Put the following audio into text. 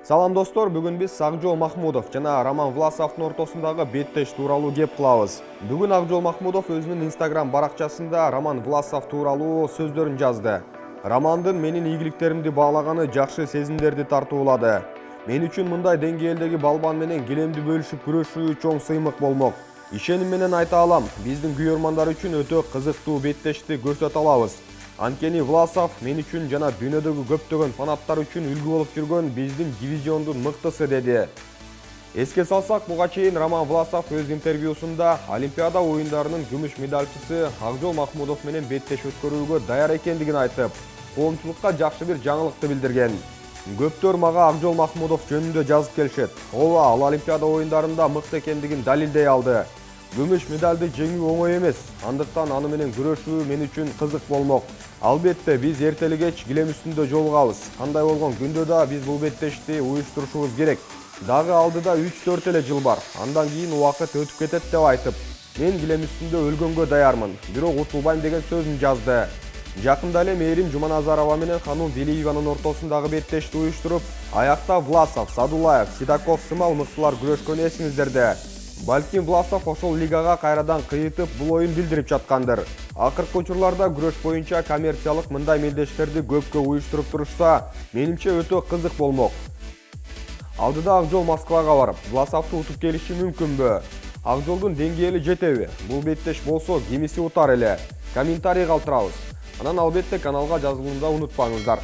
Салам достор, бүгін біз Ақжол Махмудов жана Роман Власовтың ортосындағы беттеш тууралуу кеп кылабыз. Бүгін Ақжол Махмудов өзінің Instagram баракчасында Роман Власов тууралуу сөздөрүн жазды. Романдын менин ийгиликтеримди баалаганы жакшы сезимдерди тартуулады. Мен үчүн мындай деңгээлдеги балбан менен келемди бөлүшүп күрөшүү чоң сыймык болмок. Ишеним менен айта алам, биздин күйөрмандар үчүн өтө кызыктуу беттешти көрсөтө алабыз. Анткени Власов мен үчүн жана дүйнөдөгү көптөгөн фанаттар үчүн үлгү болуп жүргөн биздин дивизиондун мыктысы деди. Эске салсак, буга чейин Роман Власов өз интервьюсунда Олимпиада оюндарынын күмүш медальчысы Ақжол Махмудов менен беттеш өткөрүүгө даяр экендигин айтып, коомчулукка жакшы бир жаңылыкты билдирген. Көптөр мага Ақжол Махмудов жөнүндө жазып келишет. Ооба, ал Олимпиада оюндарында мыкты экендигин далилдей алды. Күмүш медалды жеңүү оңой эмес, андыктан аны менен күрөшүү мен үчүн кызык болмок. Албетте, биз эртели кеч килем үстүндө жолугабыз. Кандай болгон күндө да биз бул беттешти уюштурушубуз керек. Дагы алдыда 3-4 эле жыл бар. Андан кийин убакыт өтүп кетет деп айтып, мен килем үстүндө өлгөнгө даярмын, бирок утулбайм деген сөзүн жазды. Жакында эле Мээрим Жуманазарова менен Ханум Велиеванын ортосундагы беттешти уюштуруп, аякта Власов, Садулаев, Сидаков сымал мыктылар күрөшкөнү эсиңиздерде. Балким Власов ошол лигага кайрадан кыйытып бул оюн билдирип жаткандыр. Акыркы учурларда күрөш боюнча коммерциялык мындай мелдештерди көпкө уюштуруп турушса, менимче өтө кызык болмок. Алдыда Ақжол Москвага барып, Власовду утуп келиши мүмкүнбү? Ақжолдун деңгээли жетеби? Бул беттеш болсо кимиси утар эле? Комментарий калтырабыз. Анан албетте каналга жазылууну унутпаңыздар.